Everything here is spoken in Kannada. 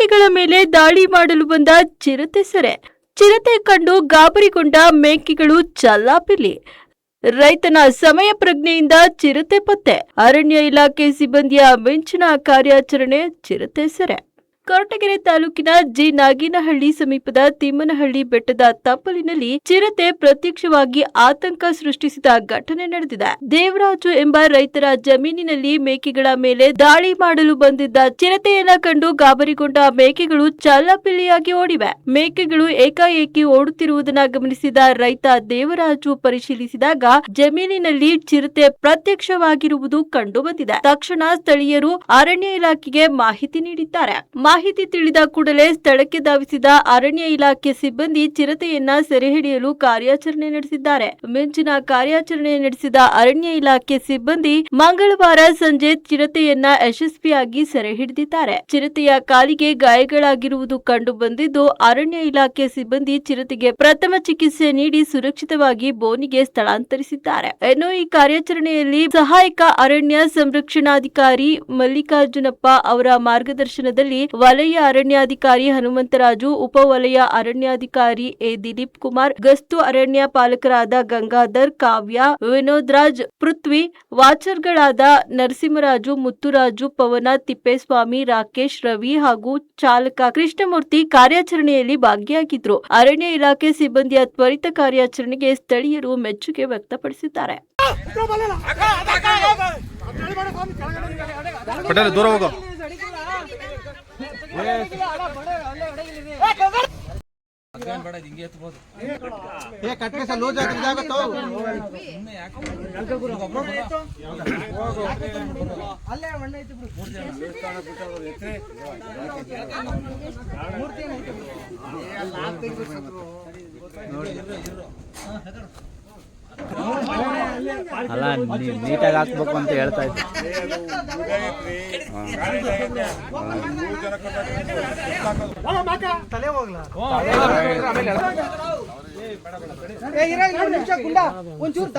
ಮೇಕೆಗಳ ಮೇಲೆ ದಾಳಿ ಮಾಡಲು ಬಂದ ಚಿರತೆ ಸೆರೆ. ಚಿರತೆ ಕಂಡು ಗಾಬರಿಗೊಂಡ ಮೇಕೆಗಳು ಚಲ್ಲಾಪಿಲ್ಲಿ. ರೈತನ ಸಮಯ ಪ್ರಜ್ಞೆಯಿಂದ ಚಿರತೆ ಪತ್ತೆ. ಅರಣ್ಯ ಇಲಾಖೆ ಸಿಬ್ಬಂದಿಯ ಮಿಂಚಿನ ಕಾರ್ಯಾಚರಣೆ, ಚಿರತೆ ಸೆರೆ. ಕೊರಟಗೆರೆ ತಾಲೂಕಿನ ಜಿ ನಾಗಿನಹಳ್ಳಿ ಸಮೀಪದ ತಿಮ್ಮನಹಳ್ಳಿ ಬೆಟ್ಟದ ತಪ್ಪಲಿನಲ್ಲಿ ಚಿರತೆ ಪ್ರತ್ಯಕ್ಷವಾಗಿ ಆತಂಕ ಸೃಷ್ಟಿಸಿದ ಘಟನೆ ನಡೆದಿದೆ. ದೇವರಾಜು ಎಂಬ ರೈತರ ಜಮೀನಿನಲ್ಲಿ ಮೇಕೆಗಳ ಮೇಲೆ ದಾಳಿ ಮಾಡಲು ಬಂದಿದ್ದ ಚಿರತೆಯನ್ನ ಕಂಡು ಗಾಬರಿಗೊಂಡ ಮೇಕೆಗಳು ಚಲ್ಲಾಪಿಲ್ಲಿಯಾಗಿ ಓಡಿವೆ. ಮೇಕೆಗಳು ಏಕಾಏಕಿ ಓಡುತ್ತಿರುವುದನ್ನು ಗಮನಿಸಿದ ರೈತ ದೇವರಾಜು ಪರಿಶೀಲಿಸಿದಾಗ ಜಮೀನಿನಲ್ಲಿ ಚಿರತೆ ಪ್ರತ್ಯಕ್ಷವಾಗಿರುವುದು ಕಂಡು ಬಂದಿದೆ. ತಕ್ಷಣ ಸ್ಥಳೀಯರು ಅರಣ್ಯ ಇಲಾಖೆಗೆ ಮಾಹಿತಿ ನೀಡಿದ್ದಾರೆ. ಮಾಹಿತಿ ತಿಳಿದ ಕೂಡಲೇ ಸ್ಥಳಕ್ಕೆ ಧಾವಿಸಿದ ಅರಣ್ಯ ಇಲಾಖೆ ಸಿಬ್ಬಂದಿ ಚಿರತೆಯನ್ನ ಸೆರೆ ಹಿಡಿಯಲು ಕಾರ್ಯಾಚರಣೆ ನಡೆಸಿದ್ದಾರೆ. ಮಿಂಚಿನ ಕಾರ್ಯಾಚರಣೆ ನಡೆಸಿದ ಅರಣ್ಯ ಇಲಾಖೆ ಸಿಬ್ಬಂದಿ ಮಂಗಳವಾರ ಸಂಜೆ ಚಿರತೆಯನ್ನ ಯಶಸ್ವಿಯಾಗಿ ಸೆರೆ ಹಿಡಿದಿದ್ದಾರೆ. ಚಿರತೆಯ ಕಾಲಿಗೆ ಗಾಯಗಳಾಗಿರುವುದು ಕಂಡು ಬಂದಿದ್ದು, ಅರಣ್ಯ ಇಲಾಖೆ ಸಿಬ್ಬಂದಿ ಚಿರತೆಗೆ ಪ್ರಥಮ ಚಿಕಿತ್ಸೆ ನೀಡಿ ಸುರಕ್ಷಿತವಾಗಿ ಬೋನಿಗೆ ಸ್ಥಳಾಂತರಿಸಿದ್ದಾರೆ. ಇನ್ನು ಈ ಕಾರ್ಯಾಚರಣೆಯಲ್ಲಿ ಸಹಾಯಕ ಅರಣ್ಯ ಸಂರಕ್ಷಣಾಧಿಕಾರಿ ಮಲ್ಲಿಕಾರ್ಜುನಪ್ಪ ಅವರ ಮಾರ್ಗದರ್ಶನದಲ್ಲಿ ವಲಯ ಅರಣ್ಯಾಧಿಕಾರಿ ಹನುಮಂತರಾಜು, ಉಪವಲಯ ಅರಣ್ಯಾಧಿಕಾರಿ ಎ ದಿಲೀಪ್ ಕುಮಾರ್, ಗಸ್ತು ಅರಣ್ಯ ಪಾಲಕರಾದ ಗಂಗಾಧರ್, ಕಾವ್ಯ, ವಿನೋದ್ ರಾಜ್, ಪೃಥ್ವಿ, ವಾಚರ್ಗಳಾದ ನರಸಿಂಹರಾಜು, ಮುತ್ತುರಾಜು, ಪವನ, ತಿಪ್ಪೇಸ್ವಾಮಿ, ರಾಕೇಶ್, ರವಿ ಹಾಗೂ ಚಾಲಕ ಕೃಷ್ಣಮೂರ್ತಿ ಕಾರ್ಯಾಚರಣೆಯಲ್ಲಿ ಭಾಗಿಯಾಗಿದ್ರು. ಅರಣ್ಯ ಇಲಾಖೆ ಸಿಬ್ಬಂದಿಯ ತ್ವರಿತ ಕಾರ್ಯಾಚರಣೆಗೆ ಸ್ಥಳೀಯರು ಮೆಚ್ಚುಗೆ ವ್ಯಕ್ತಪಡಿಸಿದ್ದಾರೆ. ದೂರ ಹೋಗೋ. ಅಲ್ಲ ನೀಟಾಗಿ ಹಾಕ್ಬೇಕು ಅಂತ ಹೇಳ್ತಾ ಇದ್ದೆ. ಒಂಚೂರು